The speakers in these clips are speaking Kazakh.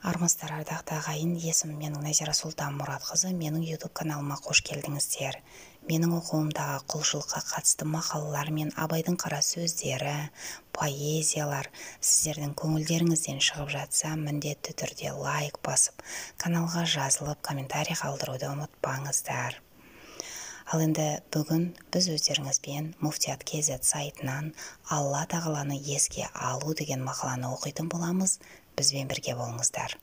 Армысыздар, ардақты ағайын, есімім менің Назира Сұлтан Мұратқызы, менің YouTube каналыма қош келдіңіздер. Менің оқуымдағы құлшылыққа қатысты мақалалар мен Абайдың қара сөздері, поэзиялар сіздердің көңілдеріңізден шығып жатса, міндетті түрде лайк басып, каналға жазылып, комментарий қалдыруды ұмытпаңыздар. Ал енді бүгін біз өздеріңізбен Муфтият KZ сайтынан Алла тағаланы еске алу деген мақаланы оқитын боламыз. Бізбен бірге болыңыздар.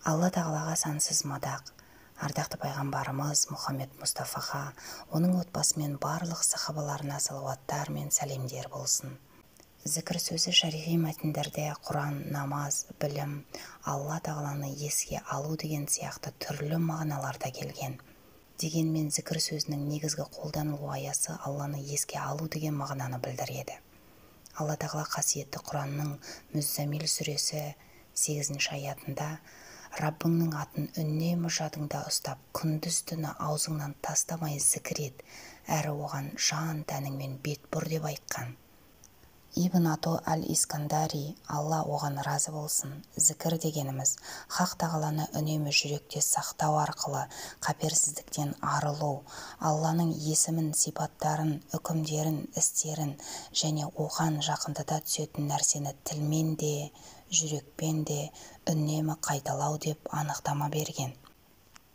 Алла тағалаға сансыз мадақ, ардақты пайғамбарымыз Мұхаммед Мұстафаға, оның отбасы мен барлық сахабаларына салауаттар мен сәлемдер болсын. Зікір сөзі шариғи мәтіндерде Құран, намаз, білім, Алла тағаланы еске алу деген сияқты түрлі мағыналарда келген. Дегенмен зікір сөзінің негізгі қолданылу аясы Алланы еске алу деген мағынаны білдіреді. Алла тағала қасиетті Құранның Мүззамил сүресі 8 аятында Раббыңның атын үнемі жадыңда ұстап, күндіз-түні аузыңнан тастамай зікір ет, әрі оған жан тәніңмен бет бұр деп айтқан. Ибн Ато әл-Искандари, Алла оған разы болсын, зікір дегеніміз хақ тағаланы үнемі жүректе сақтау арқылы қаперсіздіктен арылу, Алланың есімін, сипаттарын, үкімдерін, істерін және оған жақындата түсетін нәрсені тілмен де, жүрекпен де үнемі қайталау деп анықтама берген.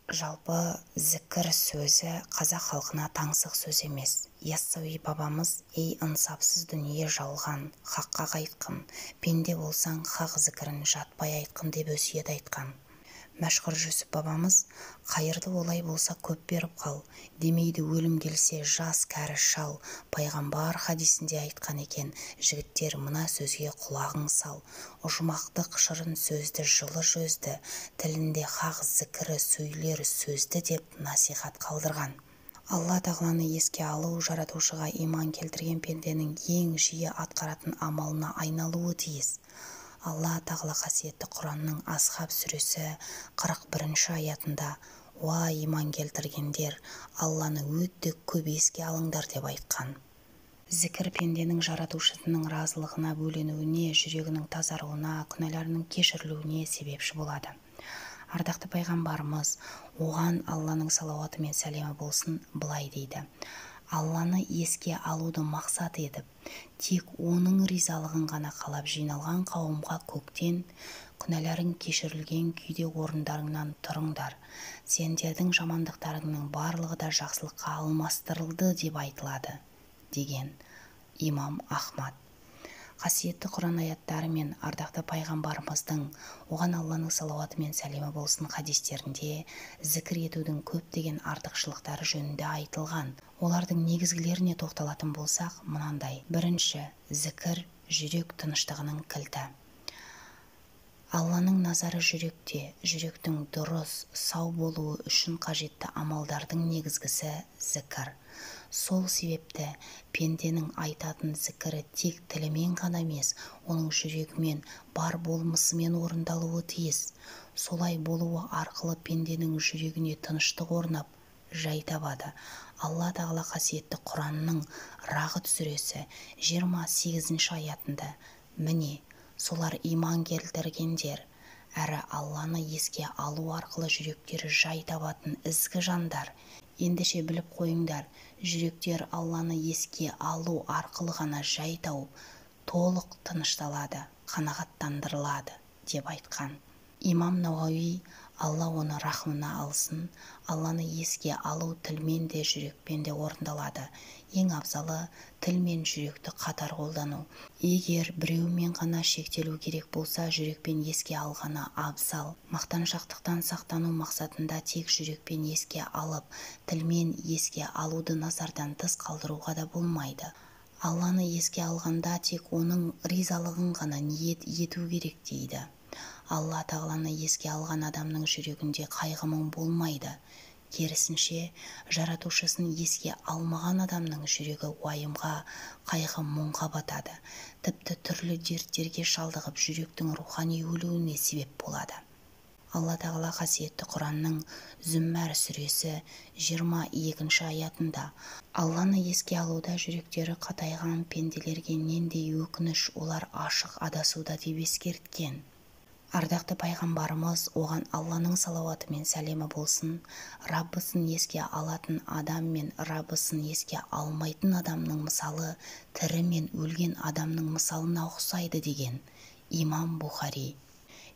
Жалпы зікір сөзі қазақ халқына таңсық сөз емес. Яссауи бабамыз, ей ынсапсыз дүние жалған, хаққа қайтқын, пенде болсаң хақ зікірін жатпай айтқын деп өсиет айтқан. Мәшһүр Жүсіп бабамыз, қайырлы олай болса көп беріп қал, демейді өлім келсе жас кәрі шал, пайғамбар хадисінде айтқан екен, жігіттер мына сөзге құлағың сал, ұжмақтық шырын сөзді жылы сөзді, тілінде хақ зікірі сөйлер сөзді деп насихат қалдырған. Алла тағаланы еске алу жаратушыға иман келтірген пенденің ең жиі атқаратын амалына айналуы тиіс. Алла тағала қасиетті Құранның Асхаб сүресі 41 аятында «Уа иман келтіргендер, Алланы өте көп еске алыңдар» деп айтқан. Зікір пенденің жаратушысының разылығына бөленуіне, жүрегінің тазаруына, күнәларының кешірілуіне себепші болады. Ардақты пайғамбарымыз, оған Алланың салауаты мен сәлемі болсын, былай дейді: Алланы еске алуды мақсат етіп, тек оның ризалығын ғана қалап жиналған қауымға көктен, күнәларың кешірілген күйде орындарыңнан тұрыңдар. Сендердің жамандықтарыңның барлығы да жақсылыққа алмастырылды деп айтылады, деген имам Ахмад. Қасиетті Құран аяттары мен ардақты пайғамбарымыздың, оған Алланың салауаты мен сәлемі болсын хадистерінде зікір етудің көптеген артықшылықтары жөнінде айтылған. Олардың негізгілеріне тоқталатын болсақ, мынандай. Бірінші, зікір жүрек тыныштығының кілті. Алланың назары жүректе, жүректің дұрыс, сау болуы үшін қажетті амалдардың негізгісі зікір. Сол себепті пенденің айтатын зікірі тек тілімен ғана емес, оның жүрегімен, бар болмысымен орындалуы тиіс. Солай болуы арқылы пенденің жүрегіне тыныштық орнап, жай табады. Алла тағала қасиетті Құранның Рағд сүресі 28 аятында: міне, солар иман келтіргендер, әрі Алланы еске алу арқылы жүректері жай табатын ізгі жандар. Ендеше біліп қойыңдар, жүректер Алланы еске алу арқылы ғана жай тауып, толық тынышталады, қанағаттандырылады деп айтқан. Имам Науауи, Алла оны рахмына алсын, Алланы еске алу тілмен де жүрекпен де орындалады. Ең абзалы тіл мен жүректі қатар қолдану. Егер біреумен ғана шектелу керек болса, жүрекпен еске алғаны абзал. Мақтаншақтықтан сақтану мақсатында тек жүрекпен еске алып, тілмен еске алуды назардан тыс қалдыруға да болмайды. Алланы еске алғанда тек оның ризалығын ғана ниет ету керек дейді. Алла тағаланы еске алған адамның жүрегінде қайғы-мұң болмайды. Керісінше, жаратушысын еске алмаған адамның жүрегі уайымға, қайғы-мұңға батады. Тіпті түрлі дерттерге шалдығып, жүректің рухани өлуіне себеп болады. Алла тағала қасиетті Құранның Зүммәр сүресі 22 аятында: Алланы еске алуда жүректері қатайған пенделерге нендей өкініш, олар ашық адасуда деп ескерткен. Ардақты пайғамбарымыз, оған Алланың салауаты мен сәлемі болсын, Раббысын еске алатын адам мен Раббысын еске алмайтын адамның мысалы тірі мен өлген адамның мысалына ұқсайды деген имам Бухари.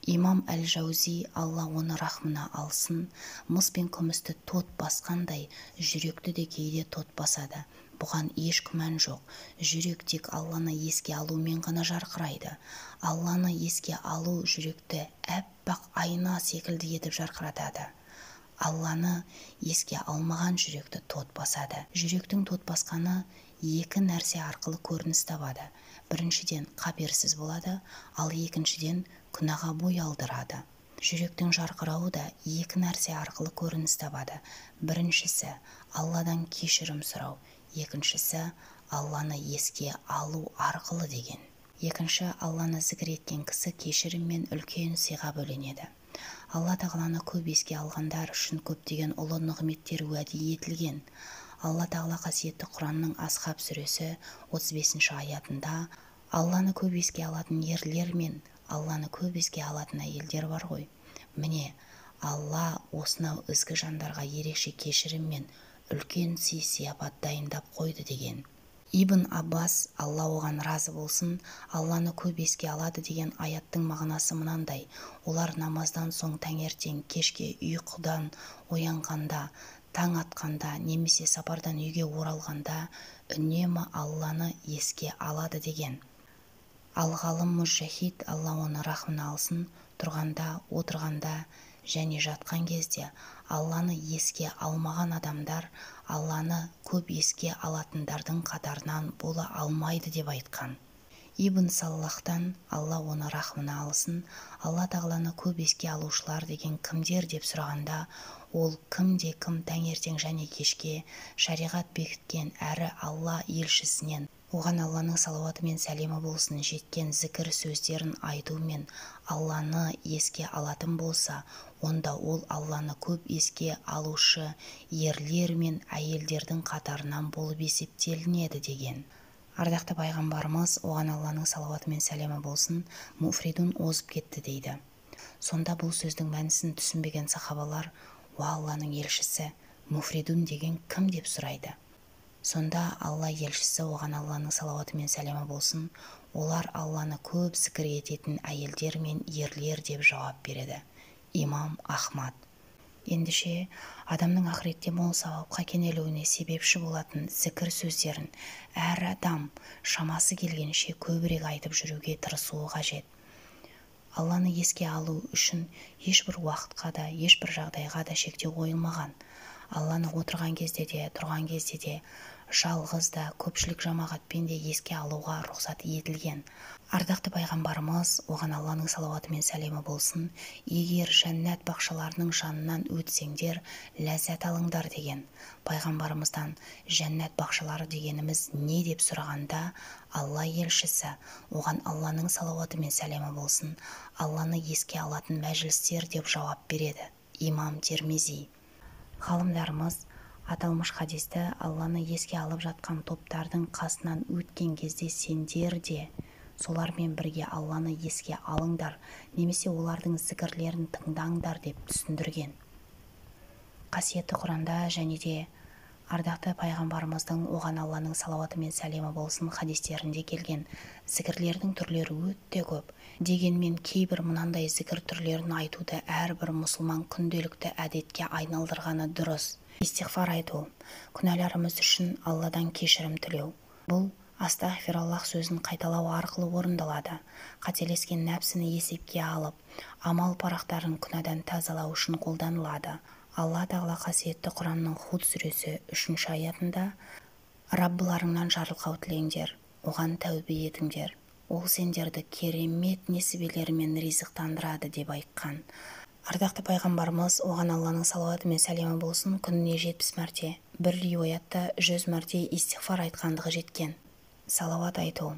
Имам Әл-Жаузи, Алла оны рахмына алсын, мыс пен күмісті тот басқандай жүректі де кейде тот басады. Бұған еш күмән жоқ. Жүрек тек Алланы еске алумен ғана жарқырайды. Алланы еске алу жүректі әппақ айна секілді етіп жарқыратады. Алланы еске алмаған жүректі тот басады. Жүректің тот басқаны екі нәрсе арқылы көрініс табады. Біріншіден қаперсіз болады, ал екіншіден күнәға бой алдырады. Жүректің жарқырауы да екі нәрсе арқылы көрініс табады. Біріншісі Алладан кешірім сұрау, екіншісі Алланы еске алу арқылы деген. Екінші, Алланы зікір еткен кісі кешіріммен үлкен сыйға бөленеді. Алла тағаланы көп еске алғандар үшін көптеген ұлы нығметтер уәде етілген. Алла тағала қасиетті Құранның Асхаб сүресі 35 аятында Алланы көп еске алатын ерлер мен Алланы көп еске алатын әйелдер бар ғой. Міне, Алла осынау ізгі жандарға ерекше кешірім мен үлкен сый-сияпат дайындап қойды деген. Ибн Аббас, Алла оған разы болсын, Алланы көп еске алады деген аяттың мағынасы мынандай: олар намаздан соң таңертең, кешке ұйқыдан оянғанда, таң атқанда немесе сапардан үйге оралғанда үнемі Алланы еске алады деген. Ал ғалым Мужахид, Алла оны рахмына алсын, тұрғанда, отырғанда және жатқан кезде Алланы еске алмаған адамдар Алланы көп еске алатындардың қатарынан бола алмайды деп айтқан. Ибн Саллахтан, Алла оны рахмына алсын, Алла тағаланы көп еске алушылар деген кімдер деп сұрағанда, ол кімде кім таңертең және кешке шариғат бекіткен әрі Алла елшісінен оған Алланың салауаты мен сәлемі болсын жеткен зікір сөздерін айтумен Алланы еске алатын болса, онда ол Алланы көп еске алушы ерлер мен әйелдердің қатарынан болып есептелінеді деген. Ардақты пайғамбарымыз, оған Алланың салауаты мен сәлемі болсын, муфридун озып кетті дейді. Сонда бұл сөздің мәнісін түсінбеген сахабалар, уа Алланың елшісі, муфридун деген кім деп сұрайды. Сонда Алла елшісі, оған Алланың салауаты мен сәлемі болсын, олар Алланы көп зікір ететін әйелдер мен ерлер деп жауап береді. Имам Ахмад. Ендеше адамның ақыретте мол сауапқа кенелуіне себепші болатын зікір сөздерін әр адам шамасы келгенше көбірек айтып жүруге тырысуы қажет. Алланы еске алу үшін ешбір уақытқа да, ешбір жағдайға да шектеу қойылмаған. Алланы отырған кезде де, тұрған кезде де, жалғыз да, көпшілік жамағатпен де еске алуға рұқсат етілген. Ардақты пайғамбарымыз, оған Алланың салауаты мен сәлемі болсын, егер жәннат бақшаларының жанынан өтсеңдер, ләззат алыңдар деген. Пайғамбарымыздан жәннат бақшалары дегеніміз не деп сұрағанда, Алла елшісі, оған Алланың салауаты мен сәлемі болсын, Алланы еске алатын мәжілістер деп жауап береді. Имам Термизи. Ғалымдарымыз аталмыш хадисті Алланы еске алып жатқан топтардың қасынан өткен кезде сендер де солармен бірге Алланы еске алыңдар, немесе олардың зікірлерін тыңдаңдар деп түсіндірген. Қасиетті Құранда және де ардақты пайғамбарымыздың, оған Алланың салауаты мен сәлемі болсын, хадистерінде келген зікірлердің түрлері өте көп. Дегенмен кейбір мынандай зікір түрлерін айтуды әрбір мұсылман күнделікті әдетке айналдырғаны дұрыс. Истиғфар айту, күнәларымыз үшін Алладан кешірім тілеу. Бұл астағфираллах сөзін қайталау арқылы орындалады. Қателескен нәпсіні есепке алып, амал парақтарын күнәдан тазалау үшін қолданылады. Алла тағала қасиетті Құранның Худ сүресі 3 аятында: Раббыларыңнан жарылқау тілеңдер, оған тәубе етіңдер, ол сендерді керемет несібелерімен ризықтандырады деп айтқан. Ардақты пайғамбарымыз, оған Алланың салауаты мен сәлемі болсын, күніне 70 мәрте, бір риуаятта 100 мәрте истиғфар айтқандығы жеткен. Салауат айту.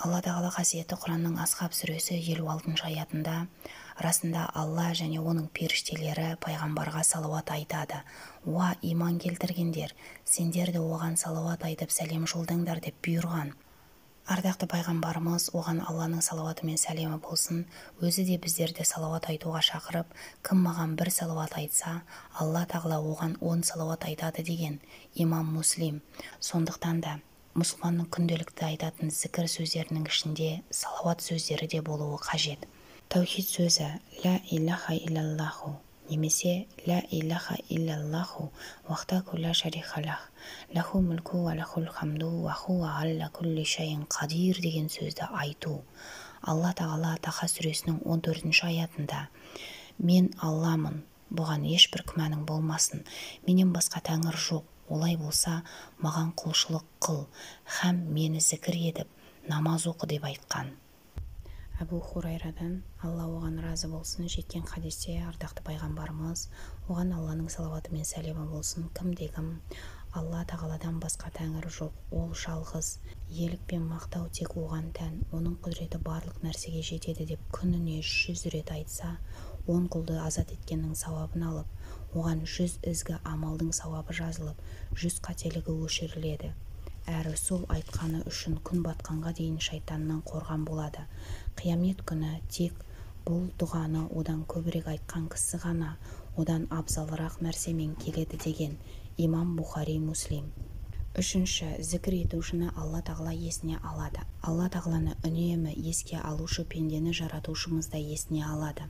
Алла тағала қасиетті Құранның Асхаб сүресі 56 аятында: расында Алла және оның періштелері пайғамбарға салауат айтады. Уа иман келтіргендер, сендер де оған салауат айтып сәлем жолдаңдар деп бұйырған. Ардақты пайғамбарымыз, оған Алланың салауаты мен сәлемі болсын, өзі де біздерді салауат айтуға шақырып, кім маған бір салауат айтса, Алла тағала оған 10 салауат айтады деген имам Муслим. Сондықтан да мұсылманның күнделікті айтатын зікір сөздерінің ішінде салауат сөздері де болуы қажет. Таухид сөзі ля илляха илляллаху немесе ля илляха илляллаху вахдаһу ла шариха лах лаху мүлку ва лахул хамду ва хуа алла кулли шайин қадир деген сөзді айту. Алла тағала Таха сүресінің 14-ші аятында мен Алламын, бұған ешбір күмәнің болмасын, менен басқа тәңір жоқ, олай болса маған құлшылық қыл һәм мені зікір етіп намаз оқы деп айтқан. Әбу Хурайрадан, Алла оған разы болсын, жеткен хадисте ардақты пайғамбарымыз, оған Алланың салауаты мен сәлемі болсын, кімде-кім Алла тағаладан басқа тәңір жоқ, ол жалғыз, иелік пен мақтау тек оған тән, оның құдіреті барлық нәрсеге жетеді деп күніне 100 рет айтса, 10 құлды азат еткеннің сауабын алып, оған 100 ізгі амалдың сауабы жазылып, 100 қателігі өшіріледі. Әрі сол айтқаны үшін күн батқанға дейін шайтаннан қорған болады. Қиямет күні тек бұл дұғаны одан көбірек айтқан кісі ғана одан абзалырақ нәрсемен келеді деген имам Бухари, Муслим. Үшінші, зікір етушіні Алла тағала есіне алады. Алла тағаланы үнемі еске алушы пендені жаратушымыз да есіне алады.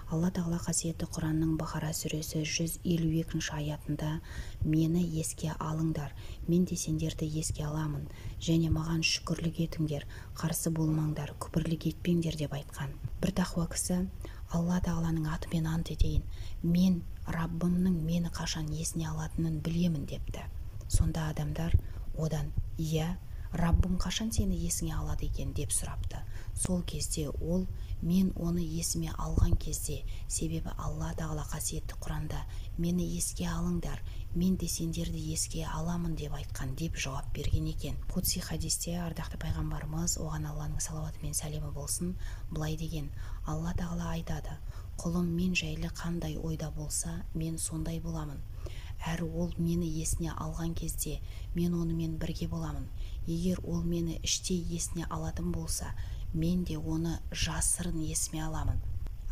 Алла тағала қасиетті Құранның Бақара сүресі 152-ші аятында мені еске алыңдар, мен де сендерді еске аламын, және маған шүкірлік етіңдер, қарсы болмаңдар, күпірлік етпеңдер деп айтқан. Бір тақуа кісі Алла тағаланың атымен ант етейін, мен Раббымның мені қашан есіне алатынын білемін депті. Сонда адамдар одан иә, Раббым қашан сені есіңе алады екен деп сұрапты. Сол кезде ол мен оны есіме алған кезде, себебі Алла тағала қасиетті Құранда мені еске алыңдар, мен де сендерді еске аламын деп айтқан деп жауап берген екен. Қудси хадисте ардақты пайғамбарымыз, оған Алланың салауаты мен сәлемі болсын, былай деген: Алла тағала айтады, құлым мен жайлы қандай ойда болса, мен сондай боламын. Әрі ол мені есіне алған кезде мен онымен бірге боламын. Егер ол мені іштей есіне алатын болса, мен де оны жасырын есіме аламын.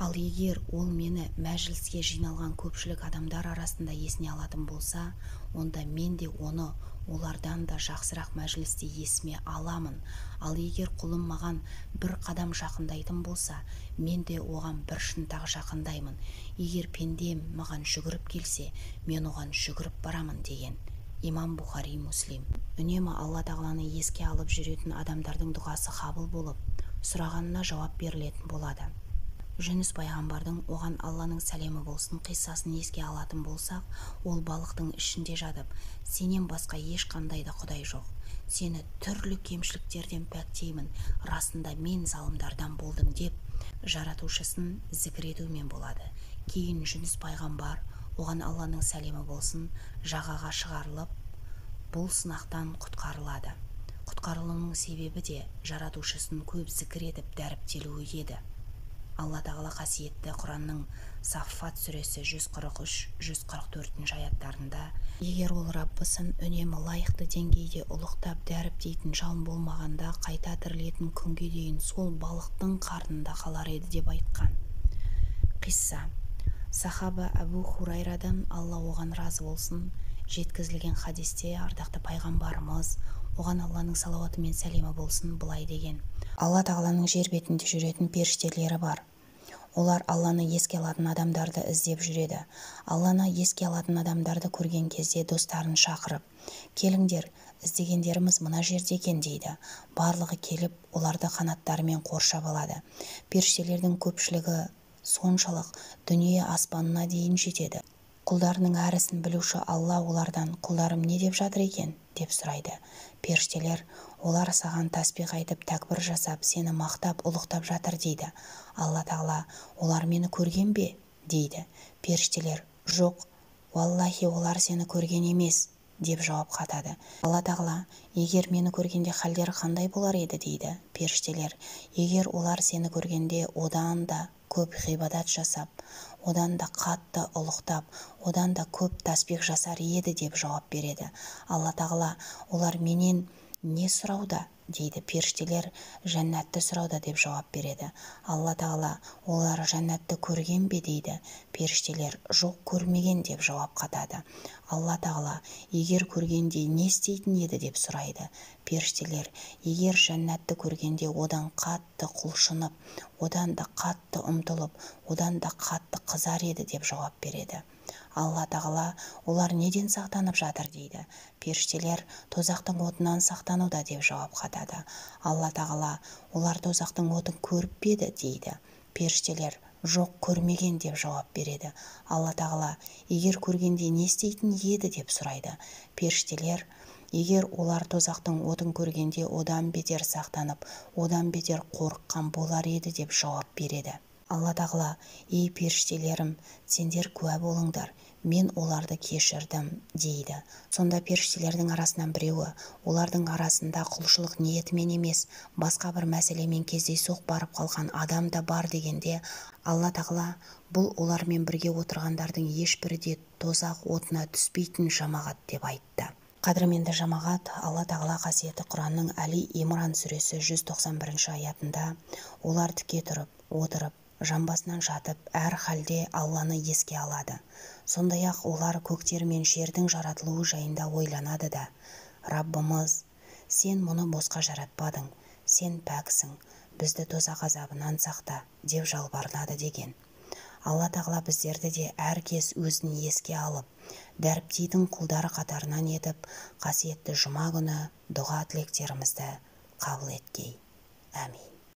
Ал егер ол мені мәжіліске жиналған көпшілік адамдар арасында есіне алатын болса, онда мен де оны олардан да жақсырақ мәжілісте есіме аламын. Ал егер құлым маған бір қадам жақындайтын болса, мен де оған бір шынтақ жақындаймын. Егер пендем маған жүгіріп келсе, мен оған жүгіріп барамын деген имам Бухари, Муслим. Үнемі Алла тағаланы еске алып жүретін адамдардың дұғасы қабыл болып, сұрағанына жауап берілетін болады. Жүніс пайғамбардың, оған Алланың сәлемі болсын, қиссасын еске алатын болсақ, ол балықтың ішінде жатып, сенен басқа ешқандай да құдай жоқ, сені түрлі кемшіліктерден пәктеймін, расында мен залымдардан болдым деп жаратушысын зікір етумен болады. Кейін Жүніс пайғамбар, оған Алланың сәлемі болсын, жағаға шығарылып, бұл сынақтан құтқарылады. Құтқарылуының себебі де жаратушысын көп зікір етіп дәріптелуі еді. Алла тағала қасиетті Құранның Саффат сүресі 143-144 аяттарында: егер ол Раббысын үнемі лайықты деңгейде ұлықтап дәріптейтін жан болмағанда, қайта тірілетін күнге дейін сол балықтың қарнында қалар еді деп айтқан. Қисса. Сахаба Әбу Хурайрадан, Алла оған разы болсын, жеткізілген хадисте ардақты пайғамбарымыз, оған Алланың салауаты мен сәлемі болсын, былай деген: Алла тағаланың жер бетінде жүретін періштелері бар. Олар Алланы еске алатын адамдарды іздеп жүреді. Алланы еске алатын адамдарды көрген кезде достарын шақырып: келіңдер, іздегендеріміз мына жерде екен дейді. Барлығы келіп, оларды қанаттарымен қоршап алады. Періштелердің көпшілігі соншалық дүние аспанына дейін жетеді. Құлдарының әрісін білуші Алла олардан: құлдарым не деп жатыр екен деп сұрайды. Періштелер: олар саған тасбих айтып, тәкбір жасап, сені мақтап, ұлықтап жатыр дейді. Алла тағала: олар мені көрген бе дейді. Періштелер: жоқ, уаллахи, олар сені көрген емес деп жауап қатады. Алла тағала: егер мені көргенде халдері қандай болар еді дейді. Періштелер: егер олар сені көргенде одан да көп ғибадат жасап, одан да қатты ұлықтап, одан да көп тасбих жасар еді деп жауап береді. Алла тағала: олар менен не сұрауда дейді. Періштелер жәннатты сұрауда деп жауап береді. Алла тағала олар жәннатты көрген бе дейді. Періштелер жоқ, көрмеген деп жауап қатады. Алла тағала егер көргенде не істейтін еді деп сұрайды. Періштелер егер жәннатты көргенде одан қатты құлшынып, одан да қатты ұмтылып, одан да қатты қызар еді деп жауап береді. Алла тағала олар неден сақтанып жатыр дейді. Періштелер тозақтың отынан сақтануда деп жауап қатады. Алла тағала олар тозақтың отын көріп пе еді дейді. Періштелер жоқ, көрмеген деп жауап береді. Алла тағала егер көргенде не істейтін еді деп сұрайды. Періштелер егер олар тозақтың отын көргенде одан бетер сақтанып, одан бетер қорыққан болар еді деп жауап береді. Алла тағала ей періштелерім, сендер куә болыңдар, мен оларды кешірдім дейді. Сонда періштелердің арасынан біреуі олардың арасында құлшылық ниетімен емес, басқа бір мәселемен кездейсоқ барып қалған адам да бар дегенде, Алла тағала бұл олармен бірге отырғандардың ешбірі де тозақ отына түспейтін жамағат деп айтты. Қадірменді жамағат, Алла тағала қасиетті Құранның Әли Имран сүресі 191 аятында олар тіке тұрып, отырып, жамбасынан жатып, әр халде Алланы еске алады. Сондай-ақ олар көктер мен жердің жаратылуы жайында ойланады да: Раббымыз, сен мұны босқа жаратпадың, сен пәксің, бізді тозақ азабынан сақта деп жалбарынады деген. Алла тағала біздерді де әр кез өзін еске алып, дәріптейтін құлдары қатарынан етіп, қасиетті жұма күні дұға тілектерімізді қабыл еткей. Әмин.